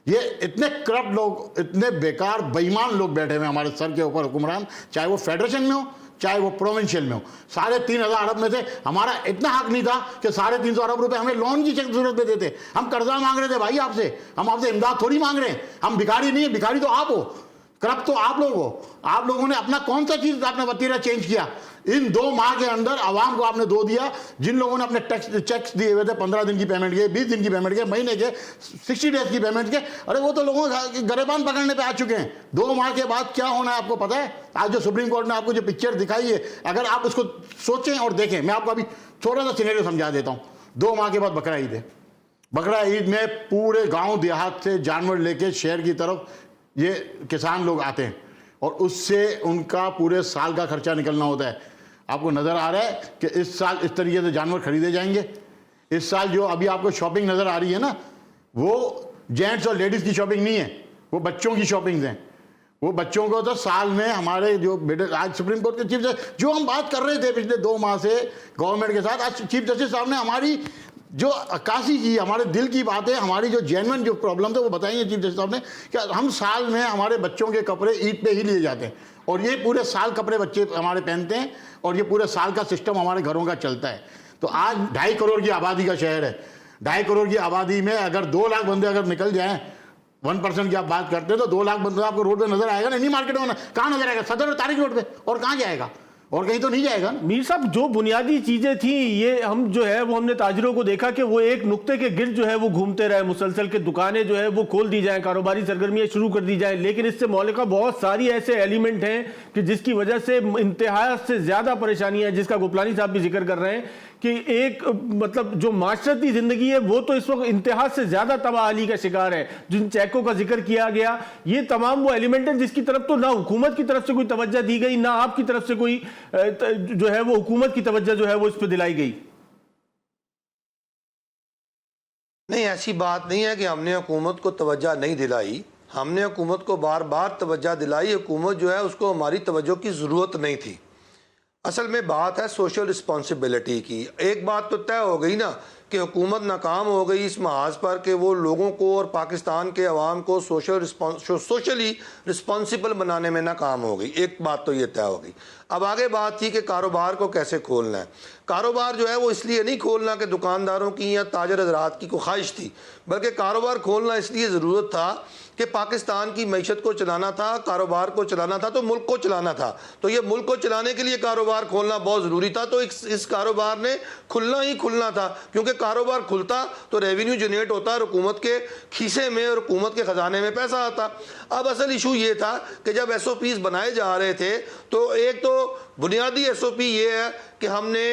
ये इतने करप्ट लोग, इतने बेकार बेईमान लोग बैठे हुए हमारे सर के ऊपर, हुक्मरान, चाहे वो फेडरेशन में हो चाहे वो प्रोविंशियल में हो। 3.5 अरब में से हमारा इतना हक नहीं था कि 350 अरब रुपए हमें लोन की जरूरत में देते। हम कर्जा मांग रहे थे भाई आपसे, हम आपसे इमदाद थोड़ी मांग रहे हैं। हम भिखारी नहीं है, भिखारी तो आप हो। करप्ट तो आप लोगों ने अपना कौन सा चीज आपने वतीरा चेंज किया? इन 2 माह के अंदर आवाम को आपने दो दिया। जिन लोगों ने अपने चेक्स दिए हुए थे 15 दिन की पेमेंट के, 20 दिन की पेमेंट के, महीने के, 60 डेज की पेमेंट के, अरे वो तो लोगों को गरेबान पकड़ने पे आ चुके हैं। 2 माह के बाद क्या होना है आपको पता है? आज जो सुप्रीम कोर्ट ने आपको जो पिक्चर दिखाई है, अगर आप उसको सोचें और देखें, मैं आपको अभी थोड़ा सा सिनेरियो समझा देता हूँ। 2 माह के बाद बकरा ईद है। बकरा ईद में पूरे गांव देहात से जानवर लेके शहर की तरफ ये किसान लोग आते हैं और उससे उनका पूरे साल का खर्चा निकलना होता है। आपको नज़र आ रहा है कि इस साल इस तरीके से जानवर खरीदे जाएंगे। इस साल जो अभी आपको शॉपिंग नज़र आ रही है ना, वो जेंट्स और लेडीज़ की शॉपिंग नहीं है, वो बच्चों की शॉपिंग्स हैं। वो बच्चों को तो साल में हमारे जो बेटे, आज सुप्रीम कोर्ट के चीफ जस्टिस जो हम बात कर रहे थे पिछले 2 माह से गवर्नमेंट के साथ, आज चीफ जस्टिस साहब ने हमारी जो अक्कासी की, हमारे दिल की बातें, हमारी जो जेन्युइन जो प्रॉब्लम थे वो बताएंगे चीफ जस्टिस साहब ने कि हम साल में हमारे बच्चों के कपड़े ईद पे ही लिए जाते हैं और ये पूरे साल कपड़े बच्चे हमारे पहनते हैं और ये पूरे साल का सिस्टम हमारे घरों का चलता है। तो आज 2.5 करोड़ की आबादी का शहर है। 2.5 करोड़ की आबादी में अगर 2 लाख बंदे अगर निकल जाएं, 1% की आप बात करते हैं तो 2 लाख बंदे आपको रोड पे नजर आएगा ना? नहीं मार्केट में कहाँ नजर आएगा? सदर और तारिक रोड पे, और कहाँ जाएगा? और कहीं तो नहीं जाएगा ना। मीर साहब, जो बुनियादी चीजें थी ये हम जो है वो हमने ताजिरों को देखा कि वो एक नुक्ते के गिर्द जो है वो घूमते रहे मुसलसल, के दुकानें जो है वो खोल दी जाएं, कारोबारी सरगर्मियां शुरू कर दी जाएं, लेकिन इससे मौलिका बहुत सारी ऐसे एलिमेंट हैं कि जिसकी वजह से इंतहा से ज्यादा परेशानियां, जिसका गोपलानी साहब भी जिक्र कर रहे हैं कि एक मतलब जो माशरती जिंदगी है वो तो इस वक्त इंतहा से ज्यादा तबाही का शिकार है। जिन चेकों का जिक्र किया गया, ये तमाम वो एलिमेंट हैं जिसकी तरफ तो ना हुकूमत की तरफ से कोई तवज्जो दी गई, ना आपकी तरफ से कोई जो है वो हुकूमत की तवज्जो जो है वो इस पर दिलाई गई। नहीं, ऐसी बात नहीं है कि हमने हुकूमत को तवज्जो नहीं दिलाई। हमने हुकूमत को बार बार तवज्जो दिलाई। हुकूमत जो है उसको हमारी तवज्जो की ज़रूरत नहीं थी। असल में बात है सोशल रिस्पॉन्सिबिलिटी की। एक बात तो तय हो गई ना कि हुकूमत नाकाम हो गई इस महाज पर कि वो लोगों को और पाकिस्तान के अवाम को सोशली रिस्पॉन्सिबल बनाने में नाकाम हो गई। एक बात तो ये तय हो गई। अब आगे बात थी कि कारोबार को कैसे खोलना है। कारोबार जो है वो इसलिए नहीं खोलना कि दुकानदारों की या ताजर हज़रात की कोई ख्वाहिश थी, बल्कि कारोबार खोलना इसलिए ज़रूरत था कि पाकिस्तान की मईशत को चलाना था, कारोबार को चलाना था, तो मुल्क को चलाना था। तो ये मुल्क को चलाने के लिए कारोबार खोलना बहुत ज़रूरी था। तो इस कारोबार ने खुलना ही खुलना था, क्योंकि कारोबार खुलता तो रेवेन्यू जनरेट होता और हुकूमत के खीसे में और हुकूमत के ख़जाने में पैसा आता। अब असल इशू ये था कि जब SOPs बनाए जा रहे थे तो एक तो बुनियादी SOP ये है कि हमने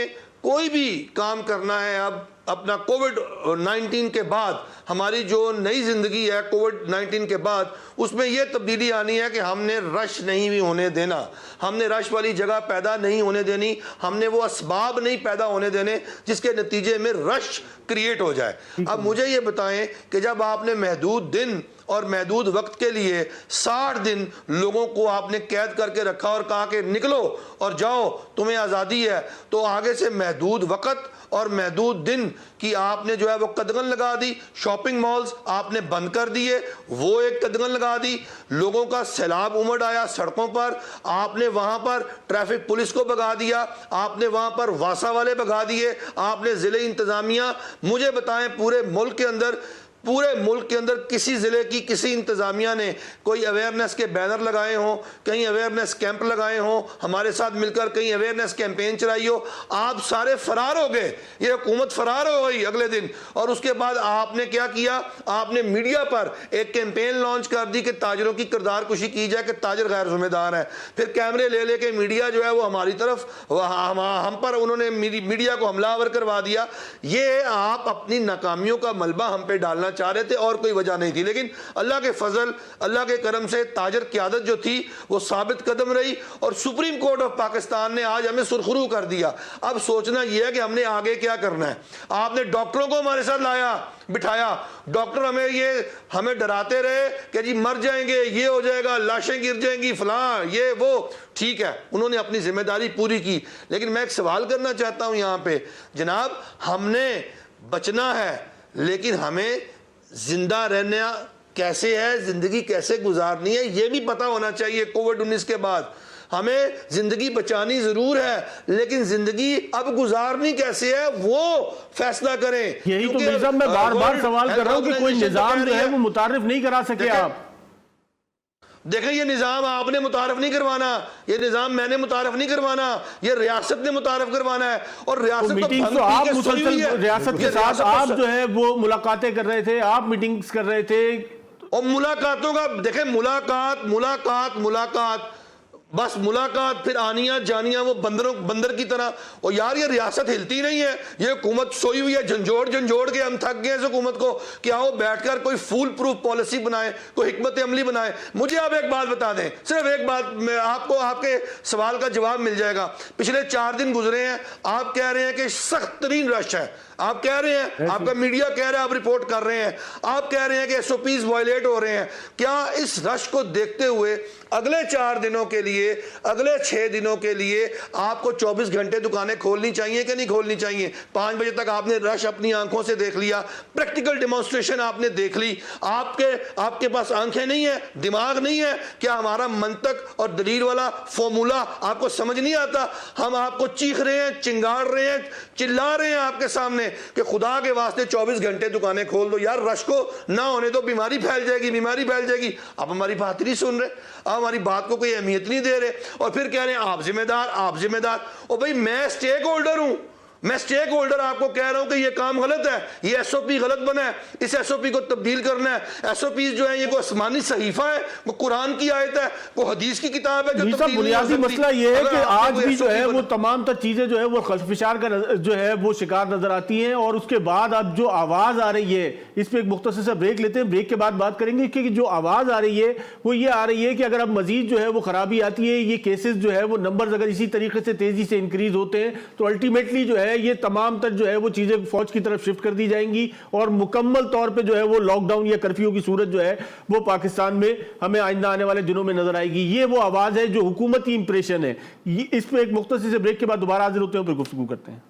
कोई भी काम करना है अब अपना कोविड-19 के बाद, हमारी जो नई ज़िंदगी है कोविड-19 के बाद, उसमें यह तब्दीली आनी है कि हमने रश नहीं भी होने देना, हमने रश वाली जगह पैदा नहीं होने देनी, हमने वो असबाब नहीं पैदा होने देने जिसके नतीजे में रश क्रिएट हो जाए। अब मुझे ये बताएं कि जब आपने महदूद दिन और महदूद वक्त के लिए 60 दिन लोगों को आपने कैद करके रखा और कहा कि निकलो और जाओ, तुम्हें आज़ादी है, तो आगे से महदूद वक्त और महदूद दिन की आपने जो है वो कदगन लगा दी। शॉपिंग मॉल्स आपने बंद कर दिए, वो एक कदगन लगा दी। लोगों का सैलाब उमड़ आया सड़कों पर, आपने वहाँ पर ट्रैफिक पुलिस को भगा दिया, आपने वहाँ पर वासा वाले भगा दिए, आपने ज़िले इंतज़ामिया, मुझे बताएं पूरे मुल्क के अंदर किसी ज़िले की किसी इंतज़ामिया ने कोई अवेयरनेस के बैनर लगाए हों, कहीं अवेयरनेस कैंप लगाए हों, हमारे साथ मिलकर कहीं अवेयरनेस कैंपेन चलाई हो? आप सारे फरार हो गए, ये हुकूमत फरार हो गई अगले दिन। और उसके बाद आपने क्या किया? आपने मीडिया पर एक कैंपेन लॉन्च कर दी कि ताजरों की किरदार कुशी की जाए कि ताजर गैर जिम्मेदार है। फिर कैमरे ले लेके मीडिया जो है वो हमारी तरफ, हम पर उन्होंने मीडिया को हमलावर करवा दिया। ये आप अपनी नाकामियों का मलबा हम पे डालना चाह रहे थे और कोई वजह नहीं थी। लेकिन अल्लाह के फजल, अल्लाह के करम से ताजर क़यादत जो थी वो साबित कदम रही और सुप्रीम कोर्ट ऑफ पाकिस्तान ने आज हमें सुरखरू कर दिया। अब सोचना यह है कि हमने आगे क्या करना है। आपने डॉक्टरों को हमारे साथ लाया, बिठाया, डॉक्टर हमें डराते रहे कि जी मर जाएंगे, ये हो जाएगा, लाशें गिर जाएंगी, फलां ये वो। ठीक है, उन्होंने अपनी जिम्मेदारी पूरी की। लेकिन मैं एक सवाल करना चाहता हूं यहाँ पे, जनाब हमने बचना है लेकिन हमें जिंदा रहना कैसे है, जिंदगी कैसे गुजारनी है, ये भी पता होना चाहिए। कोविड-19 के बाद हमें जिंदगी बचानी जरूर है, लेकिन जिंदगी अब गुजारनी कैसे है वो फैसला करें। यही तो मिर्जा मैं बार बार सवाल कर रहा हूं कि कोई निजाम जो है वो मुतारिफ नहीं करा सके आप। देखें ये निज़ाम आपने मुतारफ नहीं करवाना, ये निज़ाम मैंने मुतारफ नहीं करवाना, ये रियासत ने मुतारफ करवाना है। और रियासत तो मीटिंग्स भंग तो पी आप के सोई हुई मुसलसल है। रियासत के ये साथ रियासत आप तो- जो है वो मुलाकातें कर रहे थे, आप मीटिंग्स कर रहे थे। और मुलाकातों का देखें, मुलाकात मुलाकात मुलाकात, बस मुलाकात, फिर आनियां जानियां वो बंदर की तरह। और यार ये रियासत हिलती नहीं है, ये हुकूमत सोई हुई है। झंझोड़ झंझोड़ के हम थक गए इस हुकूमत को कि आओ बैठकर कोई फूल प्रूफ पॉलिसी बनाए, कोई हिकमत अमली बनाए। मुझे आप एक बात बता दें, सिर्फ एक बात, मैं आपको आपके सवाल का जवाब मिल जाएगा। पिछले 4 दिन गुजरे हैं, आप कह रहे हैं कि सख्त तरीन रश है, आप कह रहे हैं, आपका मीडिया कह रहा है, आप रिपोर्ट कर रहे हैं, आप कह रहे हैं कि एसओपीज वायलेट हो रहे हैं। क्या इस रश को देखते हुए अगले 4 दिनों के लिए, अगले 6 दिनों के लिए आपको 24 घंटे दुकानें खोलनी चाहिए कि नहीं खोलनी चाहिए? 5 बजे तक आपने रश अपनी आंखों से देख लिया, प्रैक्टिकल डेमोन्स्ट्रेशन आपने देख ली। आपके पास आंखें नहीं है, दिमाग नहीं है? क्या हमारा मंतक और दलील वाला फॉर्मूला आपको समझ नहीं आता? हम आपको चीख रहे हैं, चिंगार रहे हैं, चिल्ला रहे हैं आपके सामने कि खुदा के वास्ते 24 घंटे दुकानें खोल दो यार, रश को ना होने दो, बीमारी फैल जाएगी, बीमारी फैल जाएगी। आप हमारी बात नहीं सुन रहे, आप हमारी बात को कोई अहमियत नहीं दे रहे, और फिर कह रहे हैं आप जिम्मेदार, आप जिम्मेदार। और भाई मैं स्टेक होल्डर हूं, मैं स्टेक होल्डर आपको कह रहा हूं कि ये काम गलत है, ये एसओपी गलत बना है, इस एसओपी को तब्दील करना है। एसओपी जो है ये कोई आसमानी सहीफा है, वो कुरान की आयत है, वो हदीस की किताब है जो तब्दील नहीं हो बुनियादी सकती। मसला ये है अगर कि आपने आज कोई भी जो SOP है वो बना- तमाम तर चीजें जो है वो खल्फिशार का जो है वो शिकार नजर आती हैं। और उसके बाद अब जो आवाज आ रही है, इस पे एक मुख्तसर सा ब्रेक लेते हैं, ब्रेक के बाद बात करेंगे। क्योंकि जो आवाज आ रही है वो ये आ रही है कि अगर अब मजीद जो है वो खराबी आती है, ये केसेस जो है वो नंबर्स अगर इसी तरीके से तेजी से इंक्रीज होते हैं, तो अल्टीमेटली जो है ये तमाम तर जो है वो चीजें फौज की तरफ शिफ्ट कर दी जाएंगी और मुकम्मल तौर पे जो है वो लॉकडाउन या कर्फ्यू की सूरत जो है वो पाकिस्तान में हमें आइंदा आने वाले दिनों में नजर आएगी। ये वो आवाज है जो हुकूमती इंप्रेशन है। इस पे एक मुख्तसर से ब्रेक के बाद दोबारा हाजिर होते हैं, फिर गुफ्तगू करते हैं।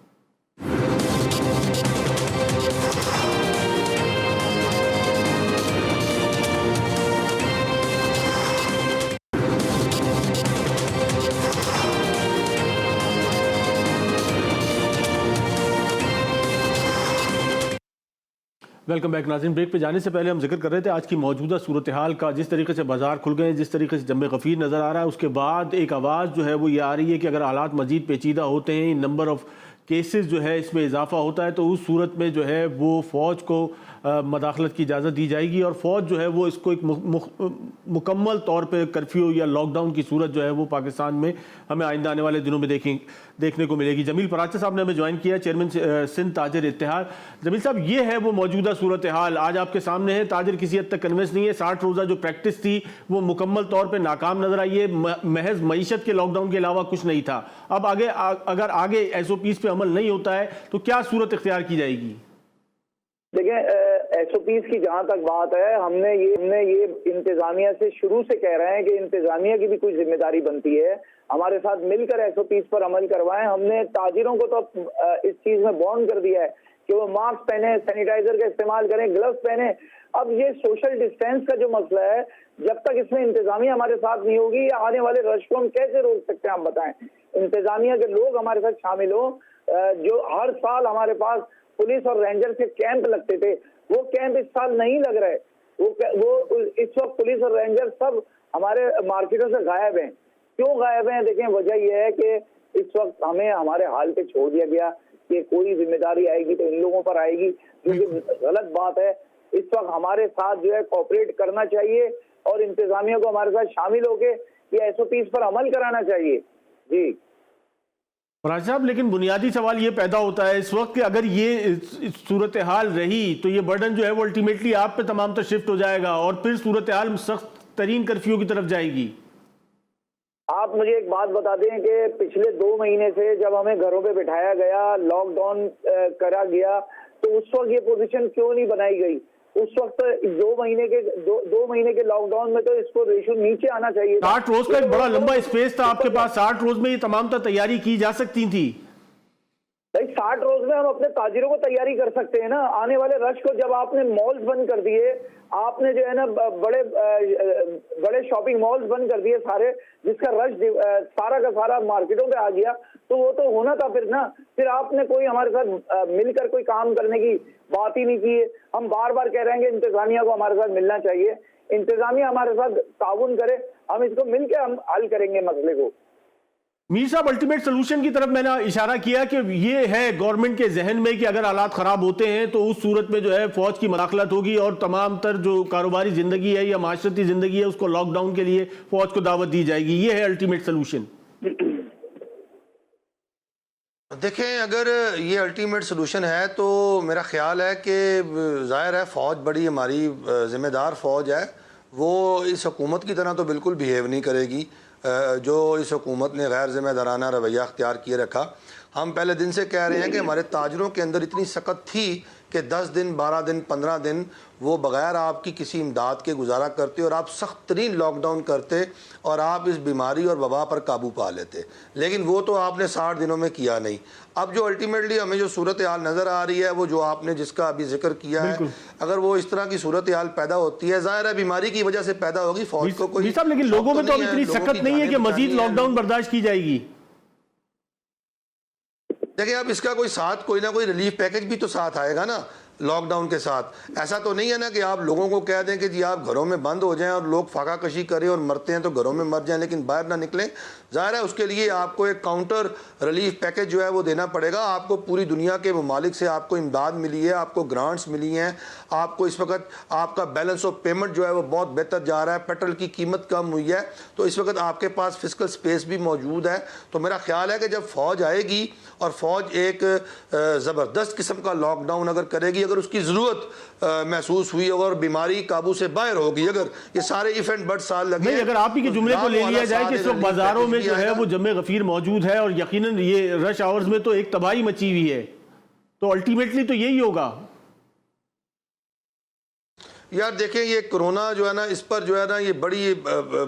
वेलकम बैक नाज़रीन। ब्रेक पे जाने से पहले हम जिक्र कर रहे थे आज की मौजूदा सूरत हाल का, जिस तरीके से बाजार खुल गए, जिस तरीके से जम्मे गफ़ीर नज़र आ रहा है। उसके बाद एक आवाज़ जो है वो ये आ रही है कि अगर हालात मजीद पेचीदा होते हैं, नंबर ऑफ़ केसेस जो है इसमें इजाफा होता है, तो उस सूरत में जो है वो फ़ौज को मदाखलत की इजाज़त दी जाएगी और फ़ौज जो है वो इसको एक मुकम्मल तौर पे कर्फ्यू या लॉकडाउन की सूरत जो है वो पाकिस्तान में हमें आइंदा आने वाले दिनों में देखने को मिलेगी। जमील पराचा साहब ने हमें ज्वाइन किया, चेयरमैन सिंध ताजिर इत्तेहाद। जमील साहब, ये है वो मौजूदा सूरत हाल आज आपके सामने है। ताजिर किसी हद तक कन्विंस नहीं है, 60 रोज़ा जो प्रैक्टिस थी वो मुकम्मल तौर पर नाकाम नजर आई है, महज मईशत के लॉकडाउन के अलावा कुछ नहीं था। अब आगे अगर आगे SOPs पे अमल नहीं होता है तो क्या सूरत इख्तियार की जाएगी? देखें, SOPs की जहां तक बात है, हमने ये इंतजामिया से शुरू से कह रहे हैं कि इंतजामिया की भी कुछ जिम्मेदारी बनती है, हमारे साथ मिलकर SOPs पर अमल करवाएं। हमने ताजिरों को तो इस चीज में बॉन्ड कर दिया है कि वो मास्क पहने, सैनिटाइजर का इस्तेमाल करें, ग्लव्स पहने। अब ये सोशल डिस्टेंस का जो मसला है, जब तक इसमें इंतजामिया हमारे साथ नहीं होगी, आने वाले रश को हम कैसे रोक सकते हैं आप बताएं। इंतजामिया के लोग हमारे साथ शामिल हो, जो हर साल हमारे पास पुलिस और रेंजर के कैंप लगते थे, वो कैंप इस साल नहीं लग रहे। वो इस वक्त पुलिस और रेंजर सब हमारे मार्केटों से गायब हैं। क्यों गायब हैं? देखें, वजह यह है कि इस वक्त हमें हमारे हाल पे छोड़ दिया गया कि कोई जिम्मेदारी आएगी तो इन लोगों पर आएगी, जो कि गलत बात है। इस वक्त हमारे साथ जो है कोऑपरेट करना चाहिए और इंतजामिया को हमारे साथ शामिल होकर ये SOPs पर अमल कराना चाहिए। जी राज साहब, लेकिन बुनियादी सवाल ये पैदा होता है इस वक्त कि अगर ये सूरत हाल रही तो ये बर्डन जो है वो अल्टीमेटली आप पे तमाम तर शिफ्ट हो जाएगा और फिर सूरत हाल सख्त तरीन कर्फ्यू की तरफ जाएगी। आप मुझे एक बात बता दें कि पिछले 2 महीने से जब हमें घरों पे बिठाया गया, लॉकडाउन करा गया, तो उस वक्त ये पोजीशन क्यों नहीं बनाई गई? उस वक्त 2 महीने के लॉकडाउन में तो इसको रेशो नीचे आना चाहिए। 60 रोज का एक बड़ा लंबा स्पेस था आपके पास, 60 रोज में ये तमाम तर तैयारी की जा सकती थी। भाई 60 रोज में हम अपने ताजिरों को तैयारी कर सकते हैं ना। आने वाले रश को जब आपने मॉल्स बंद कर दिए, आपने जो है ना बड़े शॉपिंग मॉल्स बंद कर दिए सारे, जिसका रश सारा का सारा मार्केटों पे आ गया, तो वो तो होना था फिर ना। फिर आपने कोई हमारे साथ मिलकर कोई काम करने की बात ही नहीं की है। हम बार बार कह रहे हैं कि इंतजामिया को हमारे साथ मिलना चाहिए। इंतजामिया हमारे साथ ताउन करे, हम इसको मिलकर हम हल करेंगे मसले को। मीर साहब, अल्टीमेट सोल्यूशन की तरफ मैंने इशारा किया कि ये है गवर्नमेंट के जहन में कि अगर हालात खराब होते हैं तो उस सूरत में जो है फौज की मदाखलत होगी और तमाम तर जो कारोबारी जिंदगी है या माशरती जिंदगी है उसको लॉकडाउन के लिए फौज को दावत दी जाएगी। ये है अल्टीमेट सोल्यूशन। देखें, अगर ये अल्टीमेट सोल्यूशन है तो मेरा ख्याल है कि ज़ाहिर है फ़ौज बड़ी हमारी ज़िम्मेदार फ़ौज है, वो इस हुकूमत की तरह तो बिल्कुल बिहेव नहीं करेगी जो इस हुकूमत ने गैर ज़िम्मेदाराना रवैया अख्तियार किए रखा। हम पहले दिन से कह रहे हैं कि हमारे ताजरों के अंदर इतनी सख्त थी कि 10 दिन 12 दिन 15 दिन वो बग़ैर आपकी किसी इमदाद के गुजारा करते और आप सख्त तरीन लॉकडाउन करते और आप इस बीमारी और वबा पर काबू पा लेते, लेकिन वो तो आपने 60 दिनों में किया नहीं। अब जो अल्टीमेटली हमें जो सूरत हाल नज़र आ रही है वो जो आपने जिसका अभी जिक्र किया है, अगर वो इस तरह की सूरत हाल पैदा होती है, ज़ाहिर है बीमारी की वजह से पैदा होगी, फौज को कोई साहब, लेकिन लोगों में तो अब इतनी सख्त नहीं है कि मजीद लॉकडाउन बर्दाश्त की जाएगी। देखिए, अब इसका कोई साथ कोई ना कोई रिलीफ पैकेज भी तो साथ आएगा ना लॉकडाउन के साथ। ऐसा तो नहीं है ना कि आप लोगों को कह दें कि जी आप घरों में बंद हो जाएं और लोग फाका कशी करें और मरते हैं तो घरों में मर जाएं लेकिन बाहर ना निकलें। ज़ाहिर है उसके लिए आपको एक काउंटर रिलीफ पैकेज जो है वो देना पड़ेगा। आपको पूरी दुनिया के ममालिक से आपको इमदाद मिली है, आपको ग्रांट्स मिली हैं, आपको इस वक्त आपका बैलेंस ऑफ पेमेंट जो है वो बहुत बेहतर जा रहा है, पेट्रोल की कीमत कम हुई है, तो इस वक्त आपके पास फिजिकल स्पेस भी मौजूद है। तो मेरा ख्याल है कि जब फ़ौज आएगी और फ़ौज एक ज़बरदस्त किस्म का लॉकडाउन अगर करेगी, अगर उसकी ज़रूरत महसूस हुई और बीमारी काबू से बाहर होगी, अगर ये सारे इफेंट बट साल लगे, नहीं, अगर आप ही के जुमले को ले लिया जाए कि इस वक्त बाजारों में जो है वो जमे गफीर मौजूद है और यकीनन ये रश आवर्स में तो एक तबाही मची हुई है, तो अल्टीमेटली तो यही होगा। यार देखें, ये कोरोना जो है ना, इस पर जो है ना ये बड़ी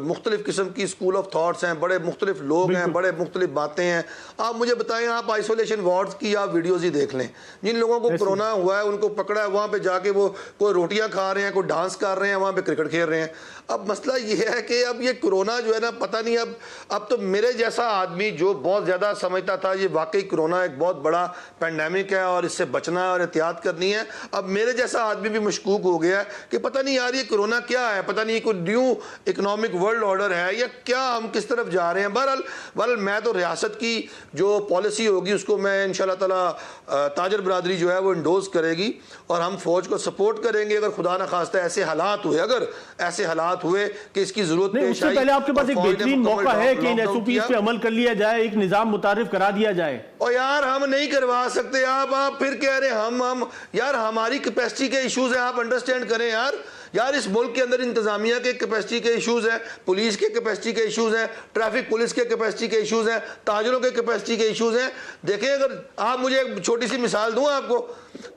मुख्तलिफ किस्म की स्कूल ऑफ थाट्स हैं, बड़े मुख्तलिफ लोग हैं, बड़े मुख्तलिफ बातें हैं। आप मुझे बताएं, आप आइसोलेशन वार्ड्स की आप वीडियोज़ ही देख लें, जिन लोगों को कोरोना हुआ है उनको पकड़ा है, वहाँ पे जाके वो कोई रोटियाँ खा रहे हैं, कोई डांस कर रहे हैं, वहाँ पे क्रिकेट खेल रहे हैं। अब मसला ये है कि अब ये कोरोना जो है ना, पता नहीं अब तो मेरे जैसा आदमी जो बहुत ज़्यादा समझता था ये वाकई कोरोना एक बहुत बड़ा पेंडेमिक है और इससे बचना है और एहतियात करनी है, अब मेरे जैसा आदमी भी मशकूक हो गया है कि पता नहीं यार ये कोरोना क्या है, पता नहीं कोई न्यू इकोनॉमिक वर्ल्ड ऑर्डर है या क्या, हम किस तरफ जा रहे हैं। बहरहाल मैं तो रियासत की जो पॉलिसी होगी उसको मैं इंशाल्लाह ताला ताजर बरादरी जो है वो इंडोज करेगी और हम फौज को सपोर्ट करेंगे। अगर खुदा न खास्ता ऐसे हालात हुए, अगर ऐसे हालात हुए कि इसकी जरूरत नहीं, उससे पहले आपके पास एक बेहतरीन मौका है कि इन एसओपी पे अमल कर लिया जाए, एक निजाम मुतारिफ करा दिया जाए। और यार हम नहीं करवा सकते, आप फिर कह रहे हैं हम यार हमारी कैपेसिटी के इश्यूज हैं, आप अंडरस्टैंड करें यार इस मुल्क के अंदर इंतजामिया के कैपेसिटी के इश्यूज हैं, पुलिस के कैपेसिटी के इश्यूज हैं, ट्रैफिक पुलिस के कैपेसिटी के इश्यूज हैं, ताजरों के कैपेसिटी के इश्यूज हैं। देखिए, अगर आप मुझे एक छोटी सी मिसाल दूं आपको,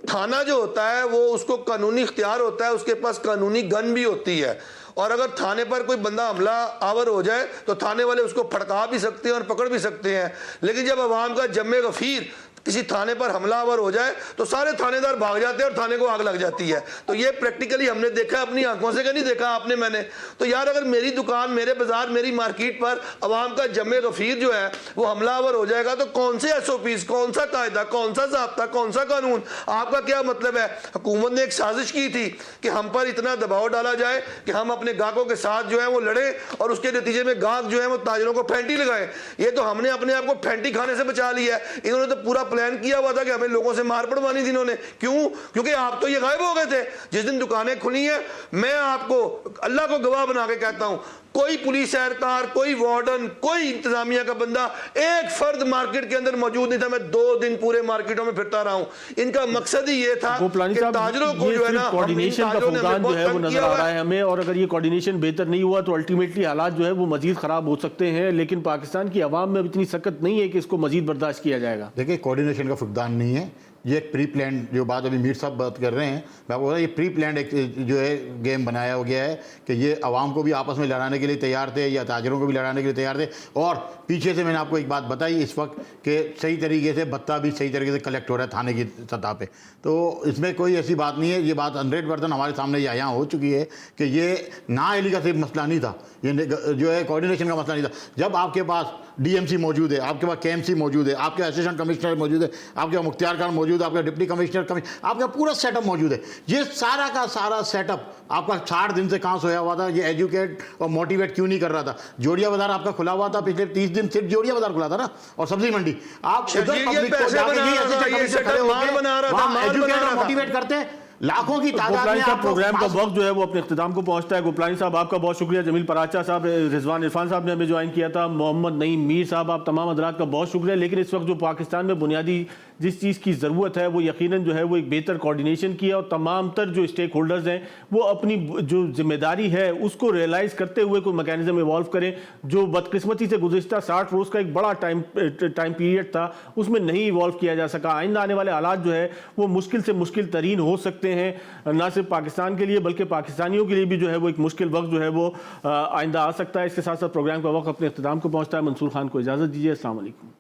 थाना जो होता है वो उसको कानूनी इख्तियार होता है, उसके पास कानूनी गन भी होती है और अगर थाने पर कोई बंदा हमला आवर हो जाए तो थाने वाले उसको फड़का भी सकते हैं और पकड़ भी सकते हैं। लेकिन जब अवाम का जम्मे गफीर किसी थाने पर हमलावर हो जाए तो सारे थानेदार भाग जाते हैं और थाने को आग लग जाती है। तो ये प्रैक्टिकली हमने देखा, अपनी आंखों से नहीं देखा आपने मैंने। तो यार अगर मेरी दुकान, मेरे बाजार, मेरी मार्केट पर अवाम का जम्मे गफीर जो है वो हमलावर हो जाएगा तो कौन से एसओपीज, कौन सा कायदा, कौन सा ज़ाब्ता, कौन सा कानून, आपका क्या मतलब है? हुकूमत ने एक साजिश की थी कि हम पर इतना दबाव डाला जाए कि हम अपने गाहकों के साथ जो है वो लड़े और उसके नतीजे में गाहक जो है वो ताजरों को फैंटी लगाए। ये तो हमने अपने आप को फैंटी खाने से बचा लिया है। इन्होंने तो पूरा प्लान किया हुआ था कि हमें लोगों से मार पड़वानी थी इन्होंने। क्यों? क्योंकि आप तो ये गायब हो गए थे जिस दिन दुकानें खुली हैं। मैं आपको अल्लाह को गवाह बना के कहता हूं, कोई पुलिस एहलकार, कोई वार्डन, कोई इंतजामिया का बंदा, एक फर्द मार्केट के अंदर मौजूद नहीं था। मैं 2 दिन पूरे मार्केटों में फिरता रहा हूं। इनका मकसद ही ये था कि ताजरों को जो है ना, कोऑर्डिनेशन का फुकदान जो है वो नजर आ रहा है हमें, और अगर ये कोऑर्डिनेशन बेहतर नहीं हुआ तो अल्टीमेटली हालात जो है वो मजीद खराब हो सकते हैं। लेकिन पाकिस्तान की आवाम में इतनी सख्त नहीं है कि इसको मजीद बर्दाश्त किया जाएगा। देखिए, कोऑर्डिनेशन का फुकदान नहीं है, ये एक प्री प्लान, जो बात अभी मीर साहब बात कर रहे हैं, मैं बोल रहा ये प्री प्लान एक जो है गेम बनाया हो गया है कि ये आवाम को भी आपस में लड़ाने के लिए तैयार थे या ताजरों को भी लड़ाने के लिए तैयार थे। और पीछे से मैंने आपको एक बात बताई इस वक्त कि सही तरीके से भत्ता भी सही तरीके से कलेक्ट हो रहा है थाने की सतह पे, तो इसमें कोई ऐसी बात नहीं है। ये बात 100% हमारे सामने यहाँ हो चुकी है कि ये नाअहली का सिर्फ मसला नहीं था, ये जो है कोऑर्डिनेशन का मसला नहीं था। जब आपके पास डीएमसी मौजूद है, आपके पास केएमसी मौजूद है, आपके असिस्टेंट कमिश्नर मौजूद है, आपके पास मुख्तियार खान मौजूद है, आपका डिप्टी कमिश्नर आपका पूरा सेटअप मौजूद है। ये सारा का सारा सेटअप आपका 60 दिन से कहाँ सोया हुआ था, ये एजुकेट और मोटिवेट क्यों नहीं कर रहा था? जोड़िया बाजार आपका खुला हुआ था, पिछले 30 दिन सिर्फ जोड़िया बाजार खुला था ना, और सब्जी मंडी। आप उधर पब्लिक को जाके यही असिस्टेंट कमिश्नर खड़े होकर वहाँ एजुकेट और मोटिवेट करते, लाखों की तादाद में आपको प्रोग्राम का वक्त जो है वो अपने इख्तिताम को पहुंचता है। गोपलानी साहब आपका बहुत शुक्रिया, जमील पराचा साहब, रिजवान इरफान साहब ने हमें ज्वाइन किया था, मोहम्मद नईम मीर साहब, आप तमाम हजरात का बहुत शुक्रिया। लेकिन इस वक्त जो पाकिस्तान में बुनियादी जिस चीज़ की ज़रूरत है वो यकीनन जो है वो एक बेहतर कोऑर्डिनेशन की है, और तमाम तर जो स्टेक होल्डर्स हैं वो अपनी जो जिम्मेदारी है उसको रियलाइज़ करते हुए कोई मैकेनिज्म इवॉल्व करें। जो बदकिस्मती से गुज़िश्ता 60 रोज़ का एक बड़ा टाइम पीरियड था उसमें नहीं इवॉल्व किया जा सका। आइंदा आने वाले हालात जो है वो मुश्किल से मुश्किल तरीन हो सकते हैं, ना सिर्फ पाकिस्तान के लिए बल्कि पाकिस्तानियों के लिए भी जो है वो एक मुश्किल वक्त जो है वो आइंदा आ सकता है। इसके साथ साथ प्रोग्राम का वक्त अपने इख्तिताम को पहुँचता है। मंसूर खान को इजाज़त दीजिए। अस्सलाम वालेकुम।